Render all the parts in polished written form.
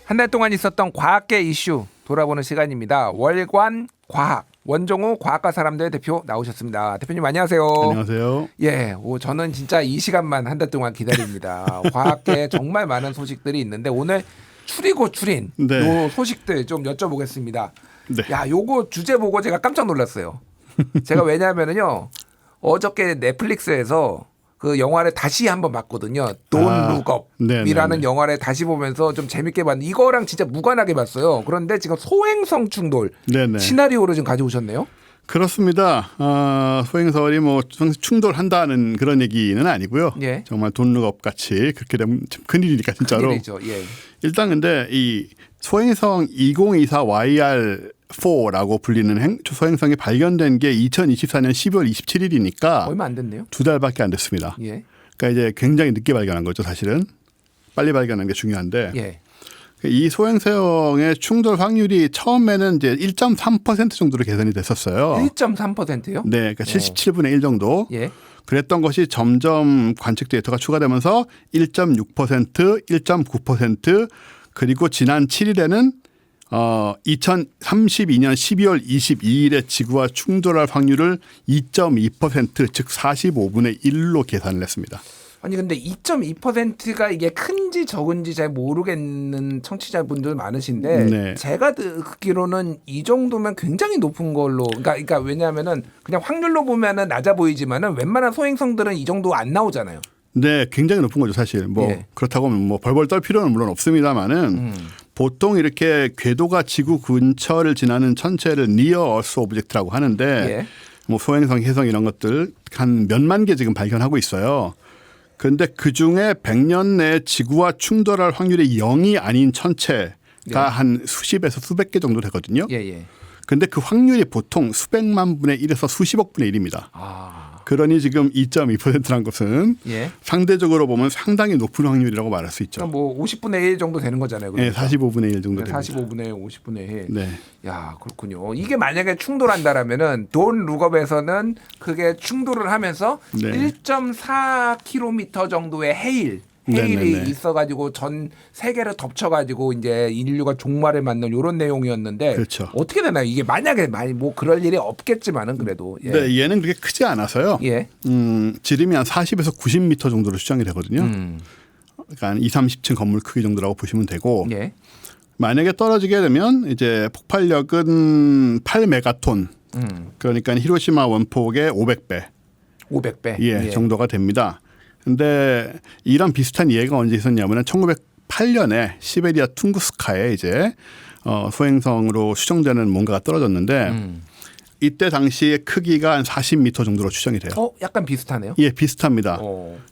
한 달 동안 있었던 과학계 이슈 돌아보는 시간입니다. 월관 과학 원종우 과학과 사람들 대표 나오셨습니다. 대표님 안녕하세요. 안녕하세요. 예, 저는 진짜 이 시간만 한 달 동안 기다립니다. 과학계에 정말 많은 소식들이 있는데 오늘 추리고 추린 네. 요 소식들 좀 여쭤보겠습니다. 네. 야, 요거 주제 보고 제가 깜짝 놀랐어요. 제가 왜냐하면은요 어저께 넷플릭스에서 그 영화를 다시 한번 봤거든요. Don't Look Up이라는 영화를 다시 보면서 좀 재밌게 봤는데 이거랑 진짜 무관하게 봤어요. 그런데 지금 소행성 충돌 네네. 시나리오를 지금 가져오셨네요. 그렇습니다. 소행설이 뭐 충돌한다는 그런 얘기는 아니고요. 예. 정말 돈룩업 같이 그렇게 되면 참 큰일이니까 진짜로. 큰일이죠. 예. 일단 근데 이 소행성 2024YR4라고 불리는 소행성이 발견된 게 2024년 12월 27일이니까 얼마 안 됐네요. 2달밖에 안 됐습니다. 예. 그러니까 이제 굉장히 늦게 발견한 거죠, 사실은. 빨리 발견한 게 중요한데. 예. 이 소행성의 충돌 확률이 처음에는 이제 1.3% 정도로 계산이 됐었어요. 1.3%요? 네, 그러니까 77분의 1 정도. 예. 그랬던 것이 점점 관측 데이터가 추가되면서 1.6%, 1.9% 그리고 지난 7일에는 2032년 12월 22일에 지구와 충돌할 확률을 2.2% 즉 45분의 1로 계산을 했습니다. 아니 근데 2.2%가 이게 큰지 적은지 잘 모르겠는 청취자분들 많으신데 네. 제가 듣기로는 이 정도면 굉장히 높은 걸로 그러니까 왜냐하면은 그냥 확률로 보면은 낮아 보이지만은 웬만한 소행성들은 이 정도 안 나오잖아요. 네, 굉장히 높은 거죠, 사실. 뭐 예. 그렇다고 뭐 벌벌 떨 필요는 물론 없습니다만은 보통 이렇게 궤도가 지구 근처를 지나는 천체를 니어 어스 오브젝트라고 하는데 예. 뭐 소행성, 혜성 이런 것들 한 몇만 개 지금 발견하고 있어요. 그런데 그 중에 100년 내에 지구와 충돌할 확률이 0이 아닌 천체가 예. 한 수십에서 수백 개 정도 되거든요. 예. 그런데 그 확률이 보통 수백만 분의 1에서 수십억 분의 1입니다. 아. 그러니 지금 2.2%라는 것은 예. 상대적으로 보면 상당히 높은 확률이라고 말할 수 있죠. 그러니까 뭐 50분의 1 정도 되는 거잖아요. 그러니까. 네, 45분의 1 정도 됩니다. 45분의 1, 50분의 1. 네. 야, 그렇군요. 이게 만약에 충돌한다라면은 돈 룩업에서는 그게 충돌을 하면서 네. 1.4km 정도의 해일이 네네네. 있어가지고 전 세계를 덮쳐가지고 이제 인류가 종말을 맞는 이런 내용이었는데 그렇죠. 어떻게 되나요? 이게 만약에 뭐 그럴 일이 없겠지만은 그래도 예. 네, 얘는 그렇게 크지 않아서요. 예. 지름이 한 40에서 90m 정도로 추정이 되거든요. 그러니까 한 20, 30층 건물 크기 정도라고 보시면 되고 예. 만약에 떨어지게 되면 이제 폭발력은 8메가톤 그러니까 히로시마 원폭의 500배 500배 예, 정도가 됩니다. 근데 이런 비슷한 예가 언제 있었냐면은 1908년에 시베리아 퉁구스카에 이제 소행성으로 추정되는 뭔가가 떨어졌는데 이때 당시의 크기가 한 40m 정도로 추정이 돼요. 약간 비슷하네요. 예, 비슷합니다.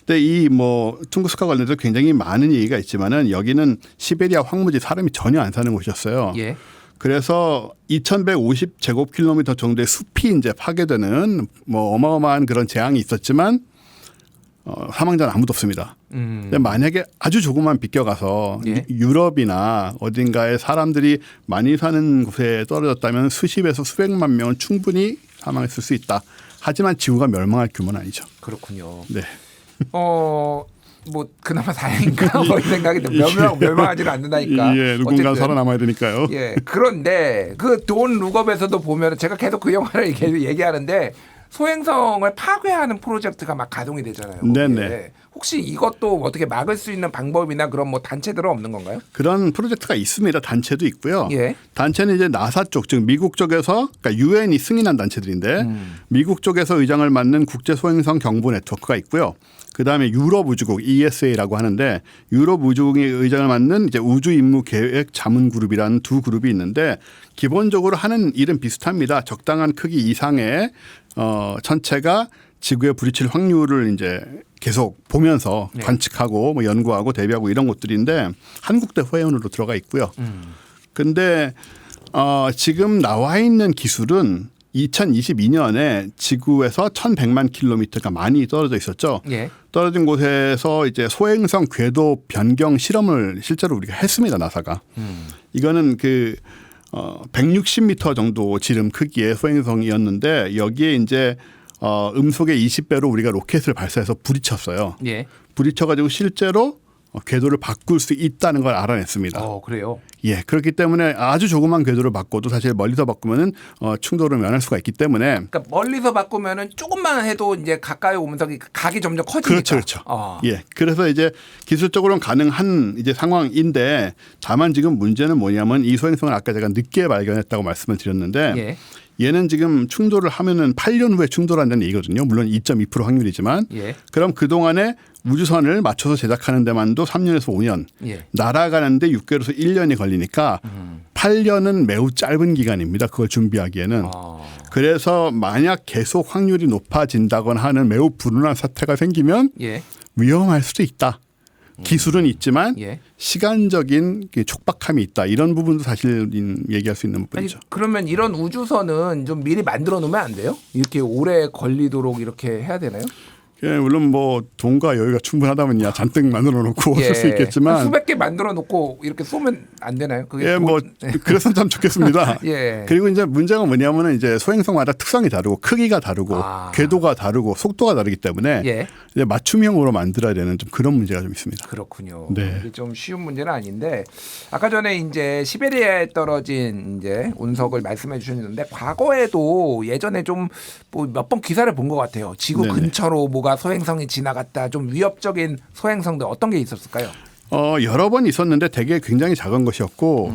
근데 이 뭐 퉁구스카 관련해서 굉장히 많은 얘기가 있지만은 여기는 시베리아 황무지 사람이 전혀 안 사는 곳이었어요. 예. 그래서 2,150 제곱킬로미터 정도의 숲이 이제 파괴되는 뭐 어마어마한 그런 재앙이 있었지만 사망자는 아무도 없습니다. 근데 만약에 아주 조금만 비껴가서 예. 유럽이나 어딘가에 사람들이 많이 사는 곳에 떨어졌다면 수십에서 수백만 명은 충분히 사망했을 수 있다. 하지만 지구가 멸망할 규모는 아니죠. 그렇군요. 네. 뭐 그나마 다행인가 뭐 이 생각이 멸망하지는 않는다니까. 예, 누군가 어쨌든. 살아남아야 되니까요. 예. 그런데 그 돈 룩업에서도 보면 제가 계속 그 영화를 얘기하는데 소행성을 파괴하는 프로젝트가 막 가동이 되잖아요. 네네. 혹시 이것도 어떻게 막을 수 있는 방법이나 그런 뭐 단체들은 없는 건가요? 그런 프로젝트가 있습니다. 단체도 있고요. 예. 단체는 이제 나사 쪽, 즉 미국 쪽에서 그러니까 유엔이 승인한 단체들인데 미국 쪽에서 의장을 맡는 국제 소행성 경보 네트워크가 있고요. 그다음에 유럽 우주국 ESA라고 하는데 유럽 우주국이 의장을 맡는 이제 우주 임무 계획 자문 그룹이라는 두 그룹이 있는데 기본적으로 하는 일은 비슷합니다. 적당한 크기 이상의 천체가 지구에 부딪힐 확률을 이제 계속 보면서 네. 관측하고 뭐 연구하고 대비하고 이런 것들인데 한국대 회원으로 들어가 있고요. 근데 지금 나와 있는 기술은 2022년에 지구에서 1,100만 킬로미터가 많이 떨어져 있었죠. 예. 떨어진 곳에서 이제 소행성 궤도 변경 실험을 실제로 우리가 했습니다. 나사가. 이거는 160m 정도 지름 크기의 소행성이었는데 여기에 이제 음속의 20배로 우리가 로켓을 발사해서 부딪혔어요. 예. 부딪혀가지고 실제로 궤도를 바꿀 수 있다는 걸 알아냈습니다. 그래요? 예, 그렇기 때문에 아주 조그만 궤도를 바꿔도 사실 멀리서 바꾸면은 충돌을 면할 수가 있기 때문에. 그러니까 멀리서 바꾸면은 조금만 해도 이제 가까이 오면서 각이 점점 커지니까. 그렇죠. 예, 그래서 이제 기술적으로는 가능한 이제 상황인데 다만 지금 문제는 뭐냐면 이 소행성을 아까 제가 늦게 발견했다고 말씀을 드렸는데. 예. 얘는 지금 충돌을 하면은 8년 후에 충돌한다는 얘기거든요. 물론 2.2% 확률이지만. 예. 그럼 그동안에 우주선을 맞춰서 제작하는 데만도 3년에서 5년. 예. 날아가는데 6개월에서 1년이 걸리니까 8년은 매우 짧은 기간입니다. 그걸 준비하기에는. 그래서 만약 계속 확률이 높아진다거나 하는 매우 불운한 사태가 생기면 예. 위험할 수도 있다. 기술은 있지만 예. 시간적인 촉박함이 있다. 이런 부분도 사실 얘기할 수 있는 부분이죠. 아니, 그러면 이런 우주선은 좀 미리 만들어 놓으면 안 돼요? 이렇게 오래 걸리도록 이렇게 해야 되나요? 예, 물론 뭐 돈과 여유가 충분하다면야 잔뜩 만들어 놓고 쓸 수 있겠지만 한 수백 개 만들어 놓고 이렇게 쏘면 안 되나요? 그게 예, 뭐 그래서 참 좋겠습니다. 예. 그리고 이제 문제가 뭐냐면은 이제 소행성마다 특성이 다르고 크기가 다르고 궤도가 다르고 속도가 다르기 때문에 예. 이제 맞춤형으로 만들어야 되는 좀 그런 문제가 좀 있습니다. 그렇군요. 네. 이게 좀 쉬운 문제는 아닌데 아까 전에 이제 시베리아에 떨어진 이제 운석을 말씀해 주셨는데 과거에도 예전에 좀 뭐 몇 번 기사를 본 것 같아요. 지구 네네. 근처로 뭐가 소행성이 지나갔다. 좀 위협적인 소행성들 어떤 게 있었을까요? 여러 번 있었는데 되게 굉장히 작은 것이었고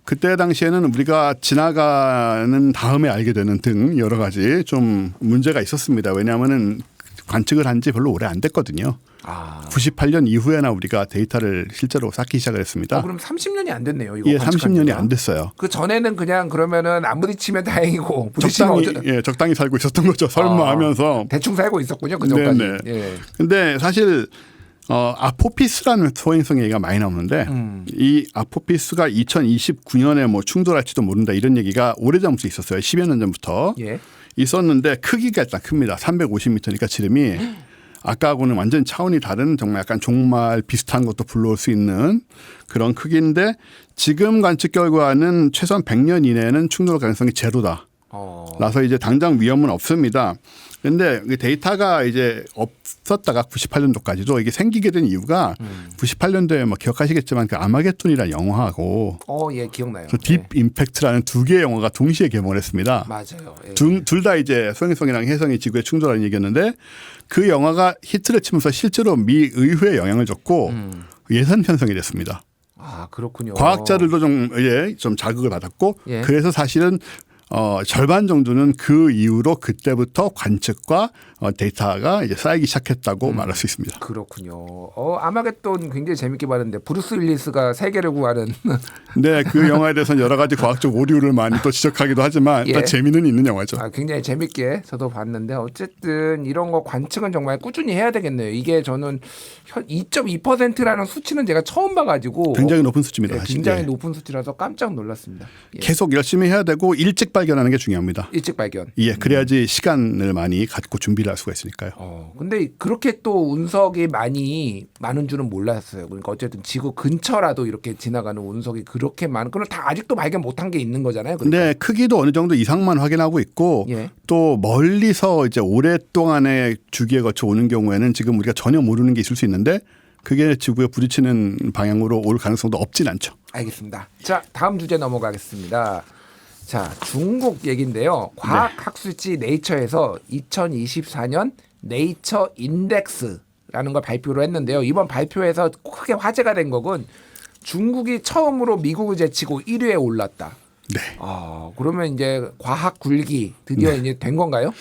그때 당시에는 우리가 지나가는 다음에 알게 되는 등 여러 가지 좀 문제가 있었습니다. 왜냐하면은 관측을 한 지 별로 오래 안 됐거든요. 98년 이후에나 우리가 데이터를 실제로 쌓기 시작을 했습니다. 그럼 30년이 안 됐네요. 이거 예, 30년이 안 됐어요. 그 전에는 그냥 그러면은 안 부딪히면 다행이고 부딪히면 적당히 살고 있었던 거죠. 설마 하면서 대충 살고 있었군요. 그 전까지. 네네. 예. 근데 사실 아포피스라는 소행성 얘기가 많이 나오는데 이 아포피스가 2029년에 뭐 충돌할지도 모른다 이런 얘기가 오래전부터 있었어요. 10여 년 전부터 예. 있었는데 크기가 일단 큽니다. 350m니까 지름이 아까하고는 완전 차원이 다른 정말 약간 종말 비슷한 것도 불러올 수 있는 그런 크기인데 지금 관측 결과는 최소한 100년 이내에는 충돌 가능성이 제로다. 라서 이제 당장 위험은 없습니다. 그런데 데이터가 이제 없었다가 98년도까지도 이게 생기게 된 이유가 98년도에 뭐 기억하시겠지만 그 아마겟돈이라는 영화하고 예, 기억나요. 딥 임팩트라는 두 개의 영화가 동시에 개봉을 했습니다. 맞아요. 예. 둘 다 이제 소행성이랑 혜성이 지구에 충돌하는 얘기였는데 그 영화가 히트를 치면서 실제로 미 의회에 영향을 줬고 예산 편성이 됐습니다. 그렇군요. 과학자들도 좀 자극을 받았고 예. 그래서 사실은 절반 정도는 그 이후로 그때부터 관측과 데이터가 이제 쌓이기 시작했다고 말할 수 있습니다. 그렇군요. 아마겟돈 굉장히 재밌게 봤는데 브루스 윌리스가 세계를 구하는. 네, 그 영화에 대해서는 여러 가지 과학적 오류를 많이 또 지적하기도 하지만 일단 재미는 있는 영화죠. 굉장히 재밌게 저도 봤는데 어쨌든 이런 거 관측은 정말 꾸준히 해야 되겠네요. 이게 저는 2.2%라는 수치는 제가 처음 봐가지고 굉장히 높은 수치입니다. 사실. 굉장히 높은 수치라서 깜짝 놀랐습니다. 계속 열심히 해야 되고 일찍 발견하는 게 중요합니다. 일찍 발견. 예, 그래야지 시간을 많이 갖고 준비를 할 수가 있으니까요. 근데 그렇게 또 운석이 많은 줄은 몰랐어요. 그러니까 어쨌든 지구 근처라도 이렇게 지나가는 운석이 그렇게 많은, 그럼 다 아직도 발견 못한 게 있는 거잖아요. 그러니까. 근데 크기도 어느 정도 이상만 확인하고 있고 또 멀리서 이제 오랫동안의 주기에 거쳐 오는 경우에는 지금 우리가 전혀 모르는 게 있을 수 있는데 그게 지구에 부딪히는 방향으로 올 가능성도 없진 않죠. 알겠습니다. 자, 다음 주제 넘어가겠습니다. 자, 중국 얘기인데요. 과학학술지 네이처에서 2024년 네이처 인덱스라는 걸 발표를 했는데요. 이번 발표에서 크게 화제가 된 것은 중국이 처음으로 미국을 제치고 1위에 올랐다. 네. 그러면 이제 과학 굴기 드디어 이제 된 건가요?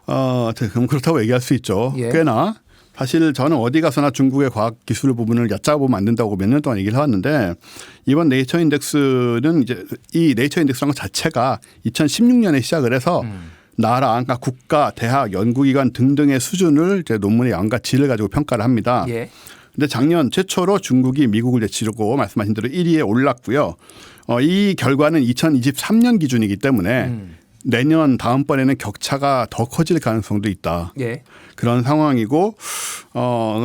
그럼 그렇다고 얘기할 수 있죠. 예. 꽤나. 사실 저는 어디 가서나 중국의 과학 기술 부분을 얕잡아보면 안 된다고 몇 년 동안 얘기를 해왔는데 이번 네이처 인덱스는 이제 이 네이처 인덱스라는 것 자체가 2016년에 시작을 해서 나라, 그러니까 국가, 대학, 연구기관 등등의 수준을 이제 논문의 양과 질을 가지고 평가를 합니다. 예. 근데 작년 최초로 중국이 미국을 제치려고 말씀하신 대로 1위에 올랐고요. 이 결과는 2023년 기준이기 때문에 내년 다음번에는 격차가 더 커질 가능성도 있다. 예. 그런 상황이고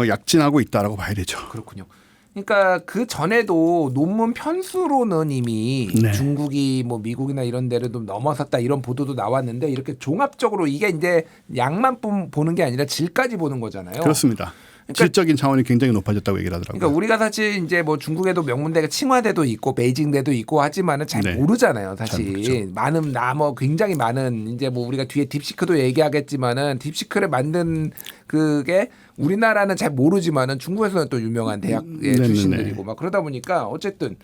약진하고 있다라고 봐야 되죠. 그렇군요. 그러니까 그 전에도 논문 편수로는 이미 중국이 뭐 미국이나 이런 데를 좀 넘어섰다 이런 보도도 나왔는데 이렇게 종합적으로 이게 이제 양만 보는 게 아니라 질까지 보는 거잖아요. 그렇습니다. 질적인 차원이 굉장히 높아졌다고 얘기를 하더라고요. 그러니까 우리가 사실 이제 뭐 중국에도 명문대가 칭화대도 있고 베이징대도 있고 하지만은 잘 모르잖아요. 사실 많은 뭐 굉장히 많은 이제 뭐 우리가 뒤에 딥시크도 얘기하겠지만은 딥시크를 만든 그게 우리나라는 잘 모르지만은 중국에서는 또 유명한 대학의 출신들이고 막 그러다 보니까 어쨌든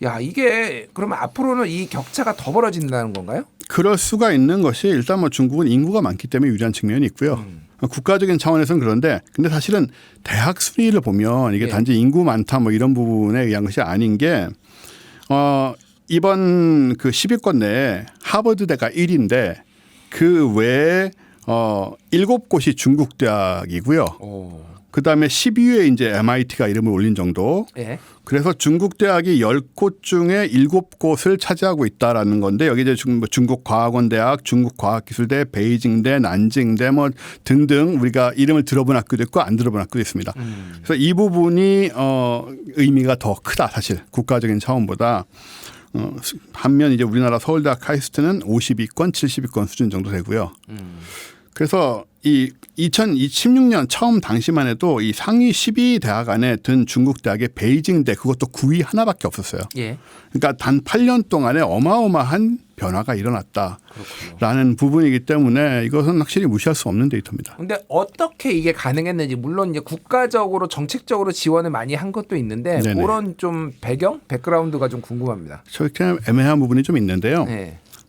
야 이게 그러면 앞으로는 이 격차가 더 벌어진다는 건가요? 그럴 수가 있는 것이 일단 뭐 중국은 인구가 많기 때문에 유리한 측면이 있고요. 국가적인 차원에서는 그런데 근데 사실은 대학 순위를 보면 이게 단지 인구 많다 뭐 이런 부분에 의한 것이 아닌 게 이번 그 10위권 내에 하버드대가 1위인데 그 외에 7곳이 중국 대학이고요. 그다음에 10위에 이제 MIT가 이름을 올린 정도. 그래서 중국 대학이 10곳 중에 7곳을 차지하고 있다라는 건데 여기 이제 중국 과학원대학, 중국 과학기술대, 베이징대, 난징대 뭐 등등 우리가 이름을 들어본 학교도 있고 안 들어본 학교도 있습니다. 그래서 이 부분이 의미가 더 크다 사실 국가적인 차원보다. 반면 이제 우리나라 서울대학 카이스트는 50위권, 70위권 수준 정도 되고요. 그래서 이 2016년 처음 당시만 해도 이 상위 10위 대학 안에 든 중국 대학의 베이징대 그것도 9위 하나밖에 없었어요. 그러니까 단 8년 동안에 어마어마한 변화가 일어났다라는 부분이기 때문에 이것은 확실히 무시할 수 없는 데이터입니다. 그런데 어떻게 이게 가능했는지 물론 이제 국가적으로 정책적으로 지원을 많이 한 것도 있는데 그런 좀 백그라운드가 좀 궁금합니다. 저렇게 애매한 부분이 좀 있는데요.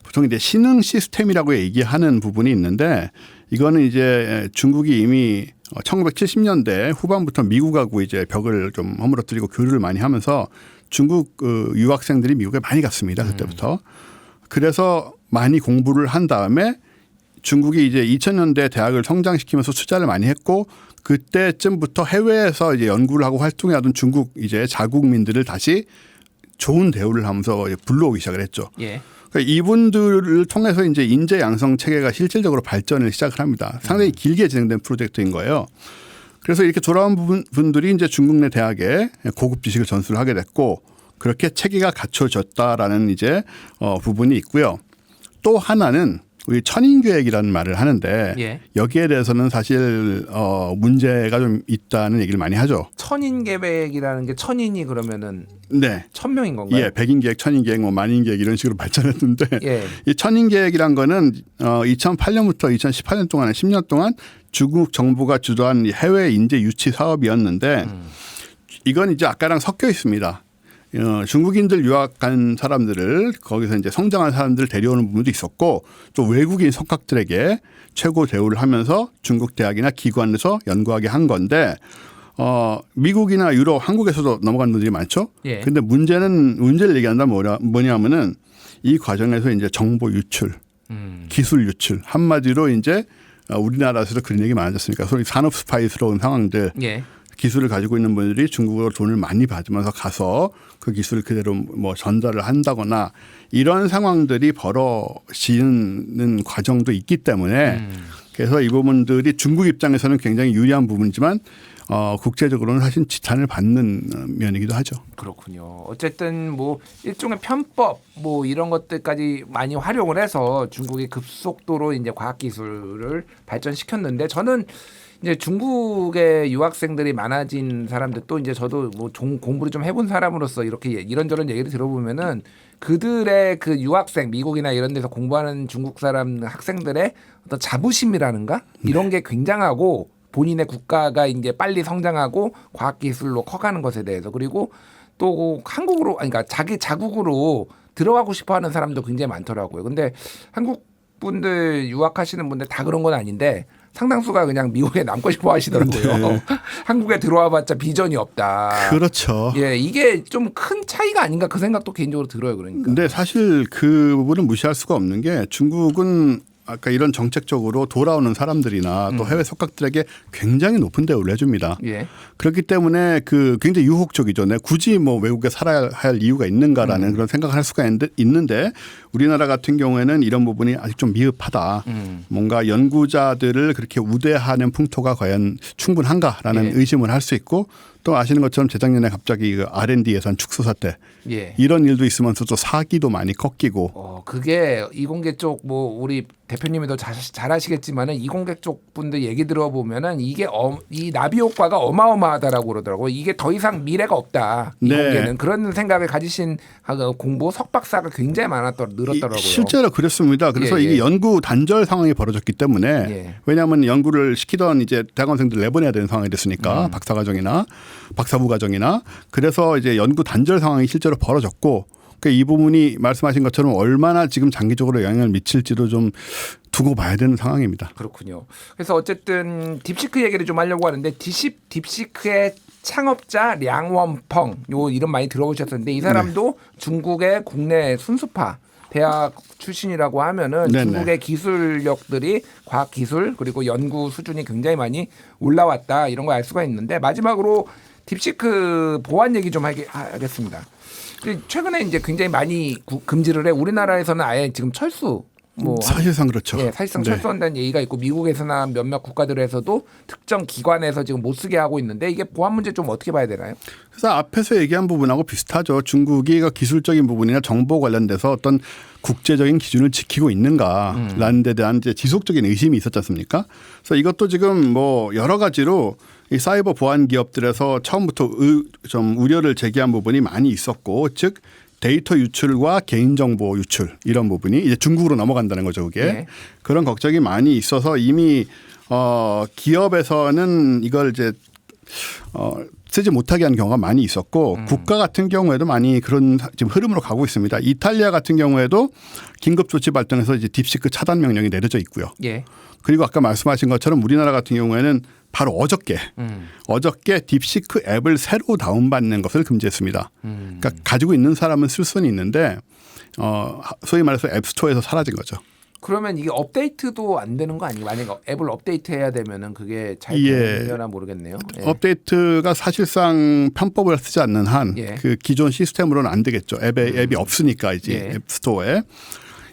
보통 이제 신흥 시스템이라고 얘기하는 부분이 있는데 이거는 이제 중국이 이미 1970년대 후반부터 미국하고 이제 벽을 좀 허물어뜨리고 교류를 많이 하면서 중국 유학생들이 미국에 많이 갔습니다. 그때부터. 그래서 많이 공부를 한 다음에 중국이 이제 2000년대 대학을 성장시키면서 투자를 많이 했고 그때쯤부터 해외에서 이제 연구를 하고 활동해하던 중국 이제 자국민들을 다시 좋은 대우를 하면서 불러오기 시작을 했죠. 그러니까 이분들을 통해서 이제 인재 양성 체계가 실질적으로 발전을 시작을 합니다. 상당히 길게 진행된 프로젝트인 거예요. 그래서 이렇게 돌아온 분들이 이제 중국 내 대학에 고급 지식을 전수를 하게 됐고 그렇게 체계가 갖춰졌다라는 이제 부분이 있고요. 또 하나는 우리 천인계획이라는 말을 하는데 여기에 대해서는 사실 문제가 좀 있다는 얘기를 많이 하죠. 천인계획이라는 게 천인이 그러면은 1000명인 건가요? 예, 백인계획, 천인계획, 뭐 만인계획 이런 식으로 발전했는데 이 천인계획이란 거는 2008년부터 2018년 동안에 10년 동안 중국 정부가 주도한 해외 인재 유치 사업이었는데 이건 이제 아까랑 섞여 있습니다. 중국인들 유학 간 사람들을 거기서 이제 성장한 사람들을 데려오는 부분도 있었고 또 외국인 석학들에게 최고 대우를 하면서 중국 대학이나 기관에서 연구하게 한 건데 미국이나 유럽, 한국에서도 넘어간 분들이 많죠. 근데 문제를 얘기한다면 뭐냐면은 이 과정에서 이제 정보 유출, 기술 유출 한마디로 이제 우리나라에서도 그런 얘기 많아졌으니까 소위 산업 스파이스러운 상황들. 기술을 가지고 있는 분들이 중국으로 돈을 많이 받으면서 가서 그 기술을 그대로 뭐 전달을 한다거나 이런 상황들이 벌어지는 과정도 있기 때문에 그래서 이 부분들이 중국 입장에서는 굉장히 유리한 부분이지만 국제적으로는 사실 지탄을 받는 면이기도 하죠. 그렇군요. 어쨌든 뭐 일종의 편법 뭐 이런 것들까지 많이 활용을 해서 중국이 급속도로 이제 과학기술을 발전시켰는데 저는 이제 중국의 유학생들이 많아진 사람들 또 이제 저도 뭐 공부를 좀 해본 사람으로서 이렇게 이런저런 얘기를 들어보면은 그들의 그 유학생 미국이나 이런 데서 공부하는 중국 사람 학생들의 어떤 자부심이라는가 이런 게 굉장하고 본인의 국가가 이제 빨리 성장하고 과학기술로 커가는 것에 대해서 그리고 또 한국으로 그러니까 자기 자국으로 들어가고 싶어하는 사람도 굉장히 많더라고요. 근데 한국 분들 유학하시는 분들 다 그런 건 아닌데 상당수가 그냥 미국에 남고 싶어 하시더라고요. 한국에 들어와봤자 비전이 없다. 그렇죠. 이게 좀 큰 차이가 아닌가 그 생각도 개인적으로 들어요. 그러니까. 근데 사실 그 부분은 무시할 수가 없는 게 중국은 아까 이런 정책적으로 돌아오는 사람들이나 또 해외 석학들에게 굉장히 높은 대우를 해줍니다. 그렇기 때문에 그 굉장히 유혹적이죠. 내가 굳이 뭐 외국에 살아야 할 이유가 있는가라는 그런 생각을 할 수가 있는데 우리나라 같은 경우에는 이런 부분이 아직 좀 미흡하다. 뭔가 연구자들을 그렇게 우대하는 풍토가 과연 충분한가라는 의심을 할 수 있고 또 아시는 것처럼 재작년에 갑자기 그 R&D 예산 축소 사태 예. 이런 일도 있으면서도 사기도 많이 꺾이고. 그게 이공계 쪽 뭐 우리 대표님이 더 잘 아시겠지만은 이공계 쪽 분들 얘기 들어보면은 이게 이 나비 효과가 어마어마하다라고 그러더라고요. 이게 더 이상 미래가 없다. 이공계는 네. 그런 생각을 가지신 공부 석박사가 굉장히 늘었더라고요. 실제로 그렇습니다. 그래서 예, 이게 예. 연구 단절 상황이 벌어졌기 때문에 예. 왜냐하면 연구를 시키던 이제 대학원생들 내보내야 되는 상황이 됐으니까 박사과정이나 박사부 과정이나 그래서 이제 연구 단절 상황이 실제로 벌어졌고 그러니까 이 부분이 말씀하신 것처럼 얼마나 지금 장기적으로 영향을 미칠지도 좀 두고 봐야 되는 상황입니다. 그렇군요. 그래서 어쨌든 딥시크 얘기를 좀 하려고 하는데 딥시크의 창업자 량원펑 요 이름 많이 들어보셨었는데 이 사람도 중국의 국내 순수파 대학 출신이라고 하면은 네네. 중국의 기술력들이 과학 기술 그리고 연구 수준이 굉장히 많이 올라왔다 이런 걸 알 수가 있는데 마지막으로 딥시크 보안 얘기 좀 하겠습니다. 최근에 이제 굉장히 많이 금지를 해 우리나라에서는 아예 지금 철수 사실상 그렇죠. 예, 사실상 철수한다는 얘기가 있고 미국에서나 몇몇 국가들에서도 특정 기관에서 지금 못 쓰게 하고 있는데 이게 보안 문제 좀 어떻게 봐야 되나요? 그래서 앞에서 얘기한 부분하고 비슷하죠. 중국이 기술적인 부분이나 정보 관련돼서 어떤 국제적인 기준을 지키고 있는가라는 데 대한 이제 지속적인 의심이 있었지 않습니까? 그래서 이것도 지금 여러 가지로 이 사이버 보안 기업들에서 처음부터 좀 우려를 제기한 부분이 많이 있었고 즉 데이터 유출과 개인정보 유출 이런 부분이 이제 중국으로 넘어간다는 거죠. 그게 네. 그런 걱정이 많이 있어서 이미 기업에서는 이걸 이제 쓰지 못하게 하는 경우가 많이 있었고 국가 같은 경우에도 많이 그런 지금 흐름으로 가고 있습니다. 이탈리아 같은 경우에도 긴급 조치 발동해서 이제 딥시크 차단 명령이 내려져 있고요. 예. 그리고 아까 말씀하신 것처럼 우리나라 같은 경우에는 바로 어저께 딥시크 앱을 새로 다운받는 것을 금지했습니다. 그러니까 가지고 있는 사람은 쓸 수는 있는데 소위 말해서 앱스토어에서 사라진 거죠. 그러면 이게 업데이트도 안 되는 거 아니에요? 만약에 앱을 업데이트해야 되면은 그게 잘 예. 되려나 모르겠네요. 예. 업데이트가 사실상 편법을 쓰지 않는 한 예. 그 기존 시스템으로는 안 되겠죠. 앱이 없으니까 이제 예. 앱스토어에.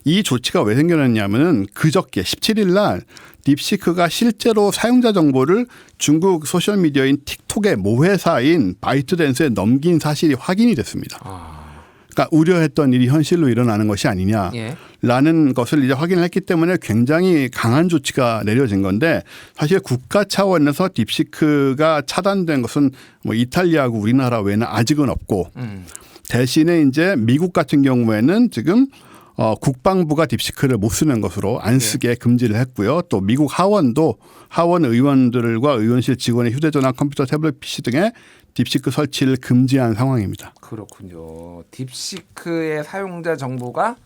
이 조치가 왜 생겨났냐면은 그저께 17일 날 딥시크가 실제로 사용자 정보를 중국 소셜미디어인 틱톡의 모회사인 바이트댄스에 넘긴 사실이 확인이 됐습니다. 그러니까 우려했던 일이 현실로 일어나는 것이 아니냐라는 것을 이제 확인을 했기 때문에 굉장히 강한 조치가 내려진 건데 사실 국가 차원에서 딥시크가 차단된 것은 이탈리아하고 우리나라 외에는 아직은 없고 대신에 이제 미국 같은 경우에는 지금 국방부가 딥시크를 못 쓰는 것으로 안 쓰게 금지를 했고요. 또 미국 하원도 하원 의원들과 의원실 직원의 휴대전화, 컴퓨터, 태블릿 PC 등에 딥시크 설치를 금지한 상황입니다. 그렇군요. 딥시크의 사용자 정보가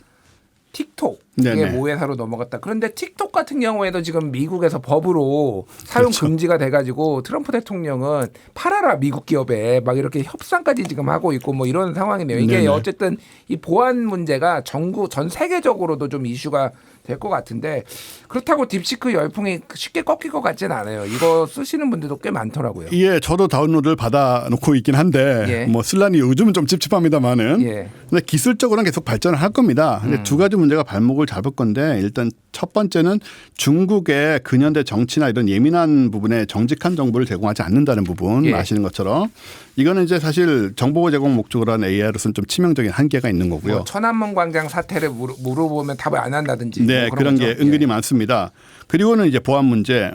틱톡의 네네. 모회사로 넘어갔다. 그런데 틱톡 같은 경우에도 지금 미국에서 법으로 사용 그렇죠. 금지가 돼가지고 트럼프 대통령은 팔아라 미국 기업에 막 이렇게 협상까지 지금 하고 있고 뭐 이런 상황이네요. 이게 네네. 어쨌든 이 보안 문제가 전 세계적으로도 좀 이슈가 될 것 같은데 그렇다고 딥시크 열풍이 쉽게 꺾일 것 같지는 않아요. 이거 쓰시는 분들도 꽤 많더라고요. 예, 저도 다운로드를 받아놓고 있긴 한데 쓸라니 요즘은 좀 찝찝합니다만은 근데 기술적으로는 계속 발전을 할 겁니다. 근데 두 가지 문제가 발목을 잡을 건데 일단 첫 번째는 중국의 근현대 정치나 이런 예민한 부분에 정직한 정보를 제공하지 않는다는 부분 아시는 것처럼 이거는 이제 사실 정보 제공 목적으로 한 AI로서는 좀 치명적인 한계가 있는 거고요. 천안문 광장 사태를 물어보면 답을 안 한다든지. 네, 그런 게 은근히 많습니다. 그리고는 이제 보안 문제,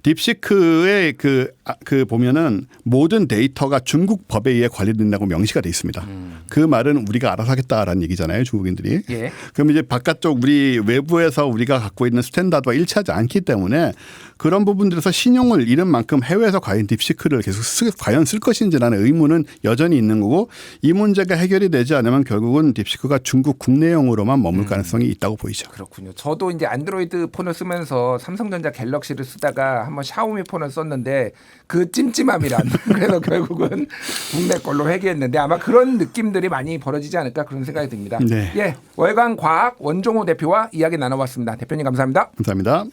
딥시크의 그 보면은 모든 데이터가 중국 법에 의해 관리된다고 명시가 돼 있습니다. 그 말은 우리가 알아서 하겠다라는 얘기잖아요, 중국인들이. 예. 그럼 이제 바깥쪽 우리 외부에서 우리가 갖고 있는 스탠다드와 일치하지 않기 때문에 그런 부분들에서 신용을 잃은 만큼 해외에서 과연 딥시크를 계속 과연 쓸 것인지라는 의문은 여전히 있는 거고 이 문제가 해결이 되지 않으면 결국은 딥시크가 중국 국내용으로만 머물 가능성이 있다고 보이죠. 그렇군요. 저도 이제 안드로이드 폰을 쓰면서 삼성전자 갤럭시를 쓰다가 한번 샤오미 폰을 썼는데 그 찜찜함이란 그래서 결국은 국내 걸로 회귀했는데 아마 그런 느낌들이 많이 벌어지지 않을까 그런 생각이 듭니다. 네. 예, 월간 과학 원종호 대표와 이야기 나눠봤습니다. 대표님 감사합니다. 감사합니다.